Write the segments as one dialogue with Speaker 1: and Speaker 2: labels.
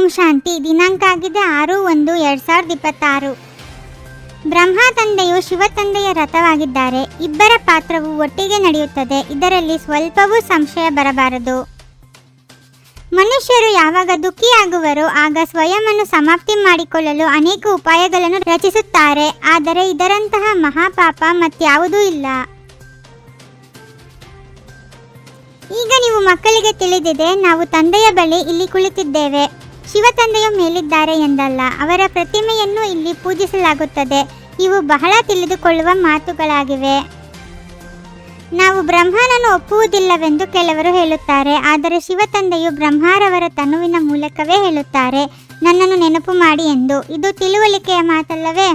Speaker 1: ಓಂ ಶಾಂತಿ. ದಿನಾಂಕ ಆಗಿದೆ 6/1/2026. ಬ್ರಹ್ಮ ತಂದೆಯು ಶಿವ ತಂದೆಯ ರಥವಾಗಿದ್ದಾರೆ. ಇಬ್ಬರ ಪಾತ್ರವು ಒಟ್ಟಿಗೆ ನಡೆಯುತ್ತದೆ. ಇದರಲ್ಲಿ ಸ್ವಲ್ಪವೂ ಸಂಶಯ ಬರಬಾರದು. ಮನುಷ್ಯರು ಯಾವಾಗ ದುಃಖಿಯಾಗುವರೋ ಆಗ ಸ್ವಯಂವನ್ನು ಸಮಾಪ್ತಿ ಮಾಡಿಕೊಳ್ಳಲು ಅನೇಕ ಉಪಾಯಗಳನ್ನು ರಚಿಸುತ್ತಾರೆ. ಆದರೆ ಇದರಂತಹ ಮಹಾಪಾಪ ಮತ್ಯಾವುದೂ ಇಲ್ಲ. ಈಗ ನೀವು ಮಕ್ಕಳಿಗೆ ತಿಳಿದಿದೆ, ನಾವು ತಂದೆಯ ಬಳಿ ಇಲ್ಲಿ ಕುಳಿತಿದ್ದೇವೆ. ಶಿವ ತಂದೆಯು ಮೇಲಿದ್ದಾರೆ ಎಂದಲ್ಲ, ಅವರ ಪ್ರತಿಮೆಯನ್ನು ಇಲ್ಲಿ ಪೂಜಿಸಲಾಗುತ್ತದೆ. ಇವು ಬಹಳ ತಿಳಿದುಕೊಳ್ಳುವ ಮಾತುಗಳಾಗಿವೆ. ನಾವು ಬ್ರಹ್ಮನನ್ನು ಒಪ್ಪುವುದಿಲ್ಲವೆಂದು ಕೆಲವರು ಹೇಳುತ್ತಾರೆ. ಆದರೆ ಶಿವ ತಂದೆಯು ಬ್ರಹ್ಮರವರ ತನುವಿನ ಮೂಲಕವೇ ಹೇಳುತ್ತಾರೆ, ನನ್ನನ್ನು ನೆನಪು ಮಾಡಿ ಎಂದು. ಇದು ತಿಳುವಳಿಕೆಯ ಮಾತಲ್ಲವೇ?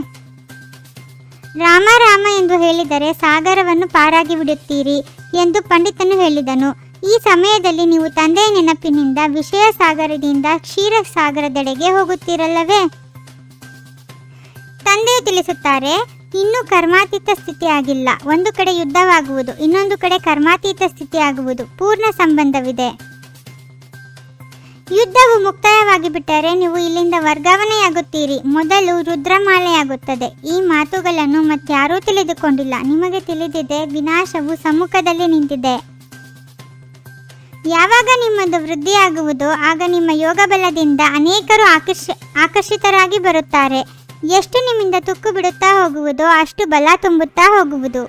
Speaker 1: ರಾಮ ರಾಮ ಎಂದು ಹೇಳಿದರೆ ಸಾಗರವನ್ನು ಪಾರಾಗಿ ಬಿಡುತ್ತೀರಿ ಎಂದು ಪಂಡಿತನು ಹೇಳಿದನು. ಈ ಸಮಯದಲ್ಲಿ ನೀವು ತಂದೆಯ ನೆನಪಿನಿಂದ ವಿಷಯ ಸಾಗರದಿಂದ ಕ್ಷೀರ ಸಾಗರದೆಡೆಗೆ ಹೋಗುತ್ತೀರಲ್ಲವೇ? ತಂದೆಯು ತಿಳಿಸುತ್ತಾರೆ, ಇನ್ನೂ ಕರ್ಮಾತೀತ ಸ್ಥಿತಿ ಆಗಿಲ್ಲ. ಒಂದು ಕಡೆ ಯುದ್ಧವಾಗುವುದು, ಇನ್ನೊಂದು ಕಡೆ ಕರ್ಮಾತೀತ ಸ್ಥಿತಿ ಆಗುವುದು. ಪೂರ್ಣ ಸಂಬಂಧವಿದೆ. ಯುದ್ಧವು ಮುಕ್ತಾಯವಾಗಿ ಬಿಟ್ಟರೆ ನೀವು ಇಲ್ಲಿಂದ ವರ್ಗಾವಣೆಯಾಗುತ್ತೀರಿ. ಮೊದಲು ರುದ್ರಮಾಲೆಯಾಗುತ್ತದೆ. ಈ ಮಾತುಗಳನ್ನು ಮತ್ತಾರೂ ತಿಳಿದುಕೊಂಡಿಲ್ಲ. ನಿಮಗೆ ತಿಳಿದಿದೆ, ವಿನಾಶವು ಸಮ್ಮುಖದಲ್ಲಿ ನಿಂತಿದೆ. ಯಾವಾಗ ನಿಮ್ಮದು ವೃದ್ಧಿಯಾಗುವುದೋ ಆಗ ನಿಮ್ಮ ಯೋಗ ಬಲದಿಂದ ಅನೇಕರು ಆಕರ್ಷಿತರಾಗಿ ಬರುತ್ತಾರೆ. ಎಷ್ಟು ನಿಮ್ಮಿಂದ ತುಕ್ಕು ಬಿಡುತ್ತಾ ಹೋಗುವುದೋ ಅಷ್ಟು ಬಲ ತುಂಬುತ್ತಾ ಹೋಗುವುದು.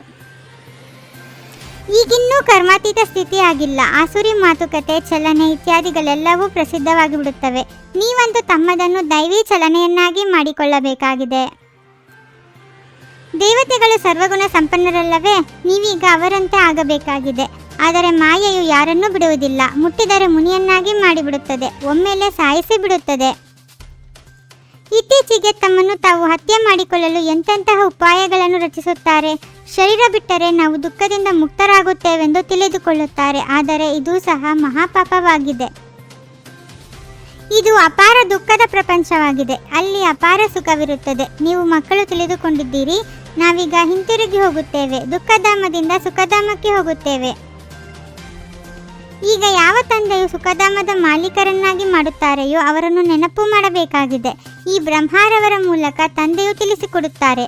Speaker 1: ಈಗಿನ್ನೂ ಕರ್ಮಾತೀತ ಸ್ಥಿತಿ ಆಗಿಲ್ಲ. ಆಸುರಿ ಮಾತುಕತೆ, ಚಲನೆ ಇತ್ಯಾದಿಗಳೆಲ್ಲವೂ ಪ್ರಸಿದ್ಧವಾಗಿ ಬಿಡುತ್ತವೆ. ನೀವಂತೂ ತಮ್ಮದನ್ನು ದೈವಿ ಚಲನೆಯನ್ನಾಗಿ ಮಾಡಿಕೊಳ್ಳಬೇಕಾಗಿದೆ. ದೇವತೆಗಳು ಸರ್ವಗುಣ ಸಂಪನ್ನರಲ್ಲವೇ? ನೀವೀಗ ಅವರಂತೆ ಆಗಬೇಕಾಗಿದೆ. ಆದರೆ ಮಾಯೆಯು ಯಾರನ್ನೂ ಬಿಡುವುದಿಲ್ಲ. ಮುಟ್ಟಿದರೆ ಮುನಿಯನ್ನಾಗಿ ಮಾಡಿಬಿಡುತ್ತದೆ, ಒಮ್ಮೆಲೆ ಸಾಯಿಸಿ ಬಿಡುತ್ತದೆ. ಇತ್ತೀಚೆಗೆ ತಮ್ಮನ್ನು ತಾವು ಹತ್ಯೆ ಮಾಡಿಕೊಳ್ಳಲು ಎಂತೆಂತಹ ಉಪಾಯಗಳನ್ನು ರಚಿಸುತ್ತಾರೆ. ಶರೀರ ಬಿಟ್ಟರೆ ನಾವು ದುಃಖದಿಂದ ಮುಕ್ತರಾಗುತ್ತೇವೆಂದು ತಿಳಿದುಕೊಳ್ಳುತ್ತಾರೆ. ಆದರೆ ಇದು ಸಹ ಮಹಾಪಾಪವಾಗಿದೆ. ಇದು ಅಪಾರ ದುಃಖದ ಪ್ರಪಂಚವಾಗಿದೆ. ಅಲ್ಲಿ ಅಪಾರ ಸುಖವಿರುತ್ತದೆ. ನೀವು ಮಕ್ಕಳು ತಿಳಿದುಕೊಂಡಿದ್ದೀರಿ, ನಾವೀಗ ಹಿಂತಿರುಗಿ ಹೋಗುತ್ತೇವೆ. ದುಃಖಧಾಮದಿಂದ ಸುಖಧಾಮಕ್ಕೆ ಹೋಗುತ್ತೇವೆ. ಈಗ ಯಾವ ತಂದೆಯು ಸುಖಧಾಮದ ಮಾಲೀಕರನ್ನಾಗಿ ಮಾಡುತ್ತಾರೆಯೋ ಅವರನ್ನು ನೆನಪು ಮಾಡಬೇಕಾಗಿದೆ. ಈ ಬ್ರಹ್ಮರವರ ಮೂಲಕ ತಂದೆಯು ತಿಳಿಸಿಕೊಡುತ್ತಾರೆ.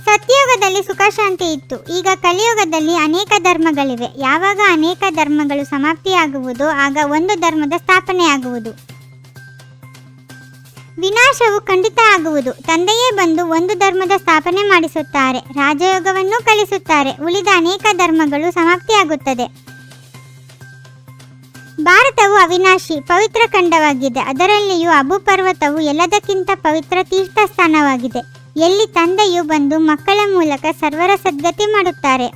Speaker 1: ಸತ್ಯಯುಗದಲ್ಲಿ ಸುಖ ಶಾಂತಿ ಇತ್ತು. ಈಗ ಕಲಿಯುಗದಲ್ಲಿ ಅನೇಕ ಧರ್ಮಗಳಿವೆ. ಯಾವಾಗ ಅನೇಕ ಧರ್ಮಗಳು ಸಮಾಪ್ತಿಯಾಗುವುದೋ ಆಗ ಒಂದು ಧರ್ಮದ ಸ್ಥಾಪನೆಯಾಗುವುದು. ವಿನಾಶವು ಖಂಡಿತ ಆಗುವುದು. ತಂದೆಯೇ ಬಂದು ಒಂದು ಧರ್ಮದ ಸ್ಥಾಪನೆ ಮಾಡಿಸುತ್ತಾರೆ. ರಾಜಯೋಗವನ್ನು ಕಲಿಸುತ್ತಾರೆ. ಉಳಿದ ಅನೇಕ ಧರ್ಮಗಳು ಸಮಾಪ್ತಿಯಾಗುತ್ತದೆ. ಭಾರತವು ಅವಿನಾಶಿ ಪವಿತ್ರ ಖಂಡವಾಗಿದೆ. ಅದರಲ್ಲಿಯೂ ಅಬು ಪರ್ವತವು ಎಲ್ಲದಕ್ಕಿಂತ ಪವಿತ್ರ ತೀರ್ಥಸ್ಥಾನವಾಗಿದೆ. ಎಲ್ಲಿ ತಂದೆಯು ಬಂದು ಮಕ್ಕಳ ಮೂಲಕ ಸರ್ವರ ಸದ್ಗತಿ ಮಾಡುತ್ತಾರೆ.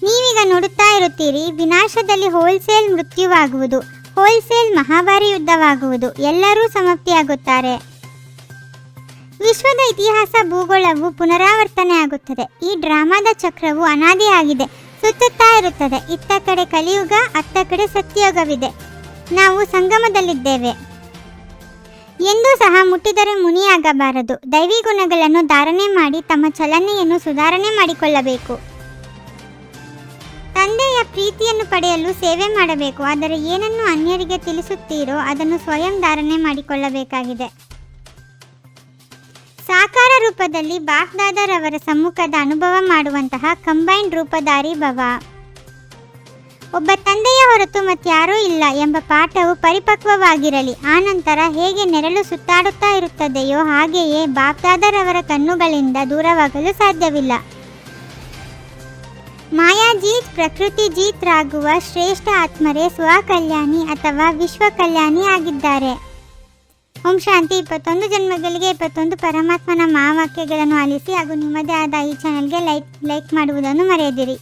Speaker 1: ನೀವೀಗ ನೋಡುತ್ತಾ ಇರುತ್ತೀರಿ, ವಿನಾಶದಲ್ಲಿ ಹೋಲ್ಸೇಲ್ ಮೃತ್ಯುವಾಗುವುದು, ಹೋಲ್ಸೇಲ್ ಮಹಾಭಾರಿ ಯುದ್ಧವಾಗುವುದು. ಎಲ್ಲರೂ ಸಮಾಪ್ತಿಯಾಗುತ್ತಾರೆ. ವಿಶ್ವದ ಇತಿಹಾಸ ಭೂಗೋಳವು ಪುನರಾವರ್ತನೆ ಆಗುತ್ತದೆ. ಈ ಡ್ರಾಮಾದ ಚಕ್ರವು ಅನಾದಿಯಾಗಿದೆ, ಸುತ್ತುತ್ತಾ ಇರುತ್ತದೆ. ಇತ್ತ ಕಡೆ ಕಲಿಯುಗ, ಅತ್ತ ಕಡೆ ಸತ್ಯಯುಗವಿದೆ. ನಾವು ಸಂಗಮದಲ್ಲಿದ್ದೇವೆ. ಎಂದೂ ಸಹ ಮುಟ್ಟಿದರೆ ಮುನಿಯಾಗಬಾರದು. ದೈವಿ ಗುಣಗಳನ್ನು ಧಾರಣೆ ಮಾಡಿ ತಮ್ಮ ಚಲನೆಯನ್ನು ಸುಧಾರಣೆ ಮಾಡಿಕೊಳ್ಳಬೇಕು. ತಂದೆಯ ಪ್ರೀತಿಯನ್ನು ಪಡೆಯಲು ಸೇವೆ ಮಾಡಬೇಕು. ಆದರೆ ಏನನ್ನು ಅನ್ಯರಿಗೆ ತಿಳಿಸುತ್ತೀರೋ ಅದನ್ನು ಸ್ವಯಂ ಧಾರಣೆ ಮಾಡಿಕೊಳ್ಳಬೇಕಾಗಿದೆ. ಸಾಕಾರ ರೂಪದಲ್ಲಿ ಬಾಗ್ದಾದರವರ ಸಮ್ಮುಖದ ಅನುಭವ ಮಾಡುವಂತಹ ಕಂಬೈನ್ಡ್ ರೂಪಧಾರಿ ಭವ. ಒಬ್ಬ ತಂದೆಯ ಹೊರತು ಮತ್ತಾರೂ ಇಲ್ಲ ಎಂಬ ಪಾಠವು ಪರಿಪಕ್ವವಾಗಿರಲಿ. ಆನಂತರ ಹೇಗೆ ನೆರಳು ಸುತ್ತಾಡುತ್ತಾ ಇರುತ್ತದೆಯೋ ಹಾಗೆಯೇ ಬಾಗ್ದಾದರವರ ಕಣ್ಣುಗಳಿಂದ ದೂರವಾಗಲು ಸಾಧ್ಯವಿಲ್ಲ. ಮಾಯಾಜೀತ್, ಪ್ರಕೃತಿ ಜೀತರಾಗುವ ಶ್ರೇಷ್ಠ ಆತ್ಮರೇ ಸ್ವಕಲ್ಯಾಣಿ ಅಥವಾ ವಿಶ್ವ ಕಲ್ಯಾಣಿ ಆಗಿದ್ದಾರೆ. ಓಂ ಶಾಂತಿ. 21 ಜನ್ಮಗಳಿಗೆ 21 ಪರಮಾತ್ಮನ ಮಹಾವಾಕ್ಯಗಳನ್ನು ಆಲಿಸಿ ಹಾಗೂ ನಿಮ್ಮದೇ ಆದ ಈ ಚಾನೆಲ್ಗೆ ಲೈಕ್ ಮಾಡುವುದನ್ನು ಮರೆಯದಿರಿ.